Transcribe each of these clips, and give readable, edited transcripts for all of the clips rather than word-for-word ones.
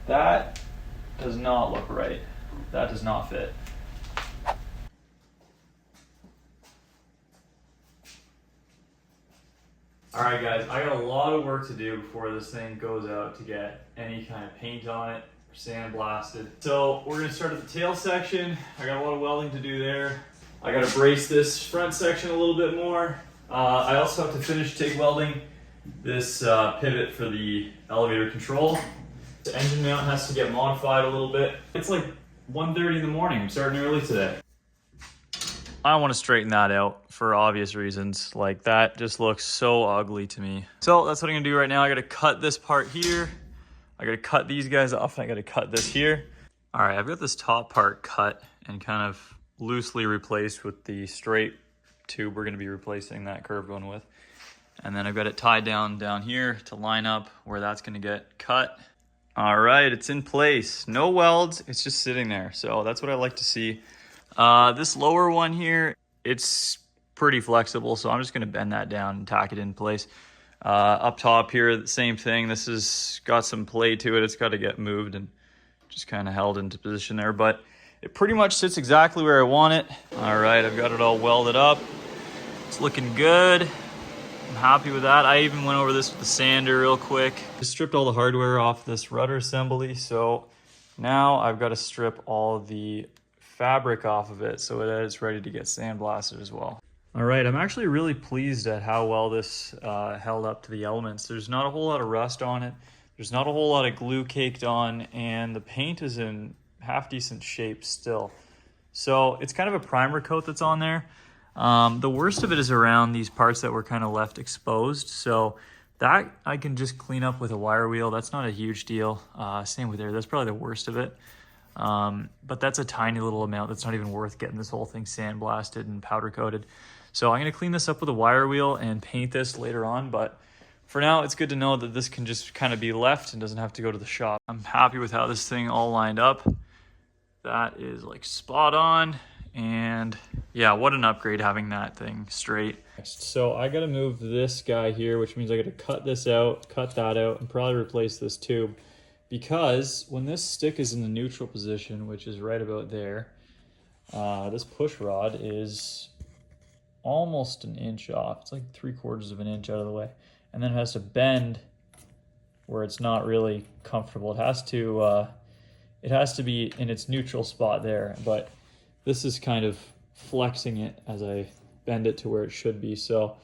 That does not look right. That does not fit. Alright guys, I got a lot of work to do before this thing goes out to get any kind of paint on it or sandblasted. So we're going to start at the tail section. I got a lot of welding to do there. I got to brace this front section a little bit more. I also have to finish TIG welding this pivot for the elevator control. The engine mount has to get modified a little bit. It's like 1:30 in the morning. I'm starting early today. I want to straighten that out for obvious reasons. Like, that just looks so ugly to me. So that's what I'm gonna do right now. I gotta cut this part here. I gotta cut these guys off, and I gotta cut this here. All right, I've got this top part cut and kind of loosely replaced with the straight tube we're gonna be replacing that curved one with. And then I've got it tied down here to line up where that's gonna get cut. All right, it's in place. No welds, it's just sitting there. So that's what I like to see. This lower one here, it's pretty flexible, so I'm just going to bend that down and tack it in place. Up top here, the same thing. This has got some play to it. It's got to get moved and just kind of held into position there, but it pretty much sits exactly where I want it. All right, I've got it all welded up. It's looking good. I'm happy with that. I even went over this with the sander real quick. Just stripped all the hardware off this rudder assembly, so now I've got to strip all the fabric off of it so that it's ready to get sandblasted as well. All right, I'm actually really pleased at how well this held up to the elements. There's not a whole lot of rust on it. There's not a whole lot of glue caked on, and the paint is in half decent shape still. So it's kind of a primer coat that's on there. The worst of it is around these parts that were kind of left exposed. So that I can just clean up with a wire wheel. That's not a huge deal. Same with there. That's probably the worst of it. But that's a tiny little amount. That's not even worth getting this whole thing sandblasted and powder coated. So I'm going to clean this up with a wire wheel and paint this later on. But for now, it's good to know that this can just kind of be left and doesn't have to go to the shop. I'm happy with how this thing all lined up. That is like spot on. And yeah, what an upgrade having that thing straight. So I got to move this guy here, which means I got to cut this out, cut that out, and probably replace this tube. Because when this stick is in the neutral position, which is right about there, this push rod is almost an inch off. It's like 3/4 of an inch out of the way. And then it has to bend where it's not really comfortable. It has to be in its neutral spot there, but this is kind of flexing it as I bend it to where it should be. So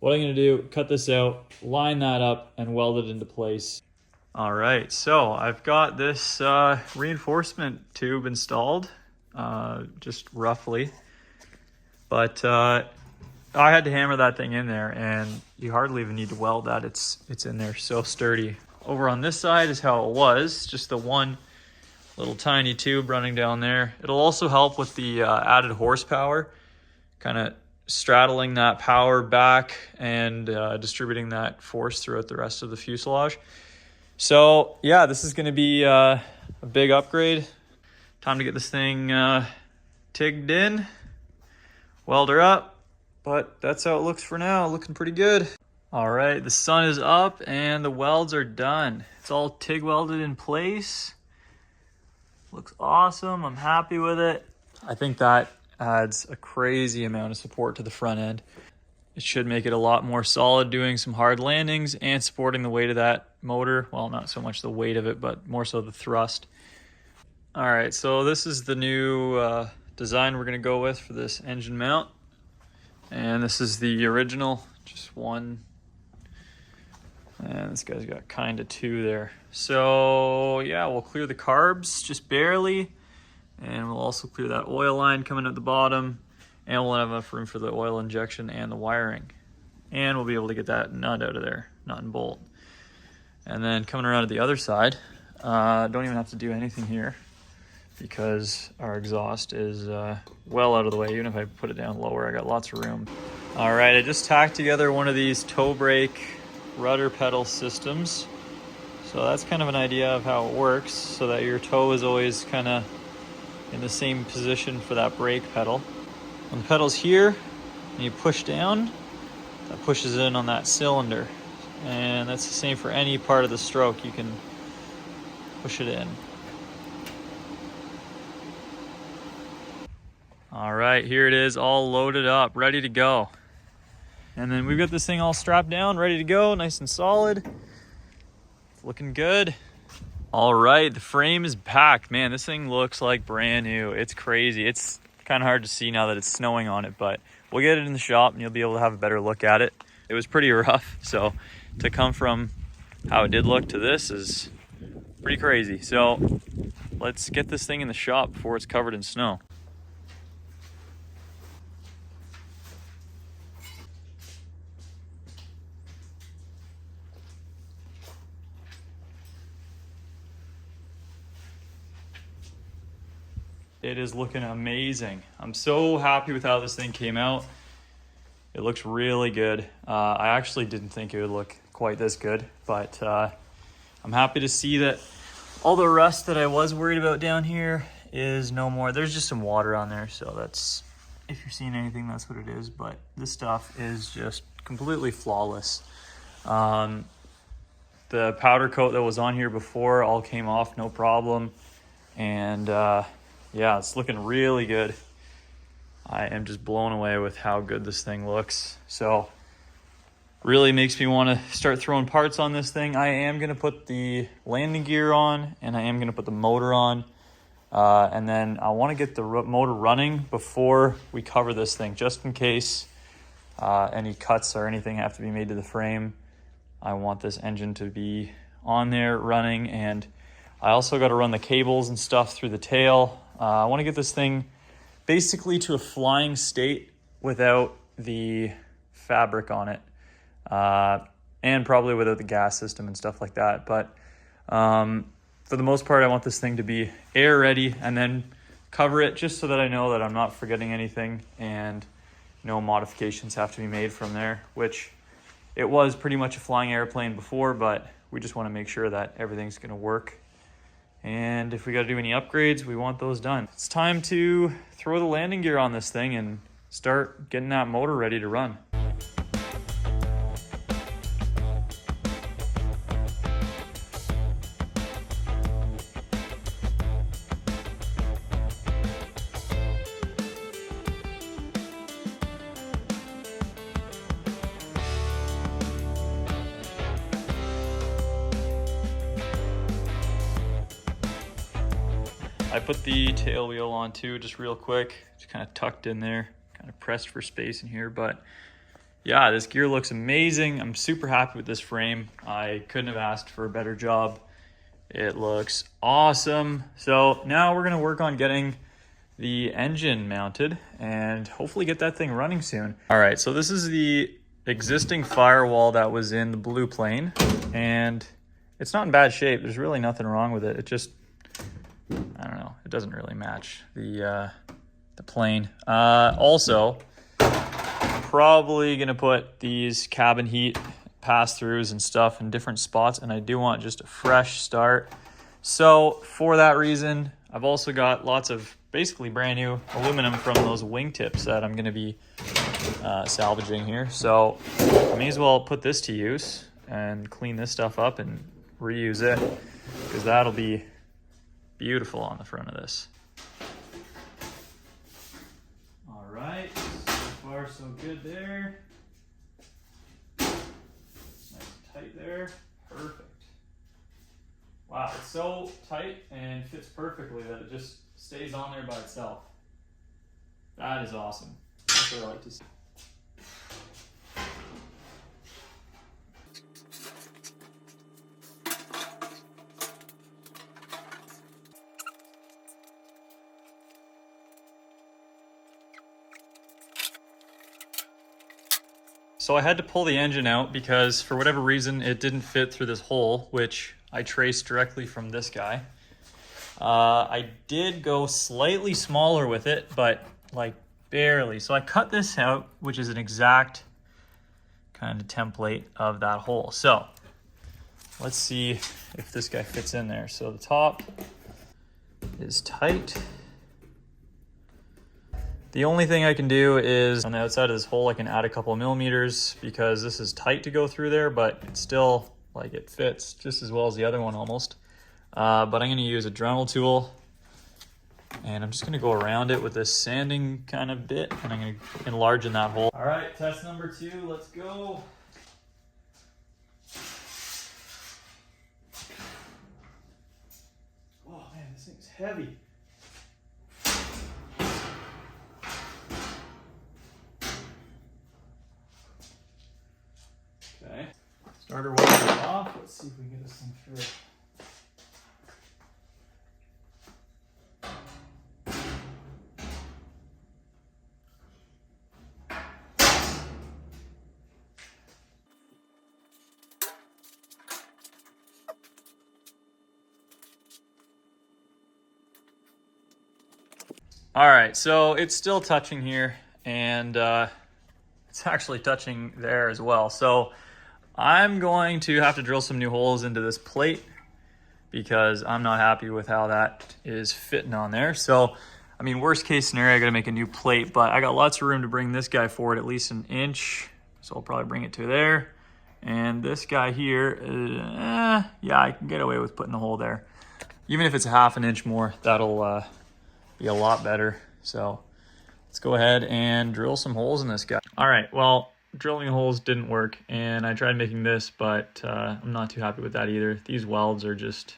what I'm gonna do, cut this out, line that up, and weld it into place. All right, so I've got this reinforcement tube installed, just roughly, but I had to hammer that thing in there, and you hardly even need to weld that. It's in there so sturdy. Over on this side is how it was, just the one little tiny tube running down there. It'll also help with the added horsepower, kind of straddling that power back and distributing that force throughout the rest of the fuselage. So yeah, this is going to be a big upgrade. Time to get this thing tigged in, weld her up, but that's how it looks for now. Looking pretty good. All right, the sun is up and the welds are done. It's all TIG welded in place. Looks awesome. I'm happy with it. I think that adds a crazy amount of support to the front end. It should make it a lot more solid doing some hard landings and supporting the weight of that motor. Well, not so much the weight of it, but more so the thrust. All right, so this is the new design we're gonna go with for this engine mount. And this is the original, just one. And this guy's got kind of two there. So yeah, we'll clear the carbs just barely. And we'll also clear that oil line coming at the bottom. And we'll have enough room for the oil injection and the wiring. And we'll be able to get that nut out of there, nut and bolt. And then coming around to the other side, don't even have to do anything here because our exhaust is well out of the way. Even if I put it down lower, I got lots of room. All right, I just tacked together one of these toe brake rudder pedal systems. So that's kind of an idea of how it works, so that your toe is always kind of in the same position for that brake pedal. When the pedal's here and you push down, that pushes in on that cylinder. And that's the same for any part of the stroke. You can push it in. All right, here it is, all loaded up, ready to go. And then we've got this thing all strapped down, ready to go, nice and solid. It's looking good. All right, the frame is packed. Man, this thing looks like brand new. It's crazy. It's kind of hard to see now that it's snowing on it, but we'll get it in the shop and you'll be able to have a better look at it. It was pretty rough, so to come from how it did look to this is pretty crazy. So let's get this thing in the shop before it's covered in snow. It is looking amazing. I'm so happy with how this thing came out. It looks really good. I actually didn't think it would look quite this good, but I'm happy to see that all the rust that I was worried about down here is no more. There's just some water on there, so that's, if you're seeing anything, that's what it is. But this stuff is just completely flawless. The powder coat that was on here before all came off, no problem. And yeah, it's looking really good. I am just blown away with how good this thing looks. So really makes me want to start throwing parts on this thing. I am going to put the landing gear on, and I am going to put the motor on. And then I want to get the motor running before we cover this thing, just in case any cuts or anything have to be made to the frame. I want this engine to be on there running, and I also got to run the cables and stuff through the tail. I want to get this thing basically to a flying state without the fabric on it, and probably without the gas system and stuff like that. But for the most part, I want this thing to be air ready, and then cover it just so that I know that I'm not forgetting anything and no modifications have to be made from there, which it was pretty much a flying airplane before, but we just want to make sure that everything's going to work. And if we got to do any upgrades, we want those done. It's time to throw the landing gear on this thing and start getting that motor ready to run. I put the tail wheel on too, just real quick, just kind of tucked in there, kind of pressed for space in here. But yeah, this gear looks amazing. I'm super happy with this frame. I couldn't have asked for a better job. It looks awesome. So now we're gonna work on getting the engine mounted and hopefully get that thing running soon. All right, so this is the existing Firewall that was in the blue plane, and it's not in bad shape. There's really nothing wrong with it. It just, I don't know, it doesn't really match the plane. Also, probably gonna put these cabin heat pass-throughs and stuff in different spots, and I do want just a fresh start. So for that reason, I've also got lots of basically brand new aluminum from those wingtips that I'm gonna be salvaging here. So I may as well put this to use and clean this stuff up and reuse it, because that'll be beautiful on the front of this. All right, so far so good there. Nice and tight there, perfect. Wow, it's so tight and fits perfectly that it just stays on there by itself. That is awesome. That's what I like to see. So I had to pull the engine out because for whatever reason it didn't fit through this hole, which I traced directly from this guy. I did go slightly smaller with it, but like barely. So I cut this out, which is an exact kind of template of that hole. So let's see if this guy fits in there. So the top is tight. The only thing I can do is on the outside of this hole, I can add a couple millimeters because this is tight to go through there, but it's still like it fits just as well as the other one almost. but I'm gonna use a Dremel tool, and I'm just gonna go around it with this sanding kind of bit, and I'm gonna enlarge in that hole. All right, test number 2, let's go. Oh man, this thing's heavy. Okay, starter wire off. Let's see if we can get this thing through. All right, so it's still touching here, and it's actually touching there as well. So I'm going to have to drill some new holes into this plate because I'm not happy with how that is fitting on there. So, I mean, worst case scenario, I gotta make a new plate, but I got lots of room to bring this guy forward at least an inch. So I'll probably bring it to there. And this guy here, yeah, I can get away with putting the hole there. Even if it's a ½ inch more, that'll be a lot better. So let's go ahead and drill some holes in this guy. All right, well, drilling holes didn't work, and I tried making this, but I'm not too happy with that either. These welds are just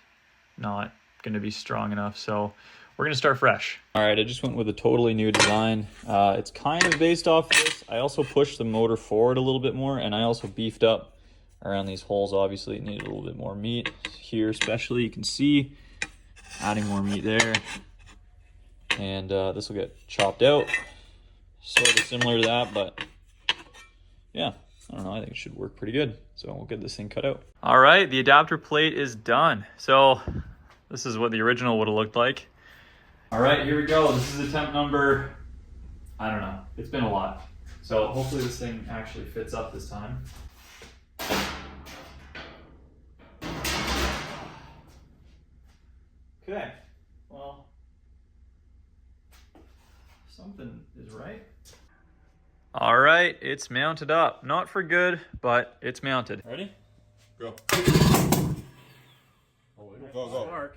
not gonna be strong enough, so we're gonna start fresh. All right, I just went with a totally new design. It's kind of based off this. I also pushed the motor forward a little bit more, and I also beefed up around these holes. Obviously, it needed a little bit more meat here, especially. You can see adding more meat there. And this will get chopped out, sort of similar to that, but yeah, I don't know, I think it should work pretty good. So we'll get this thing cut out. All right, the adapter plate is done. So this is what the original would have looked like. All right, here we go. This is attempt number, I don't know, it's been a lot. So hopefully this thing actually fits up this time. Okay, well, something is right. All right, it's mounted up. Not for good, but it's mounted. Ready? Go. Oh, go, go.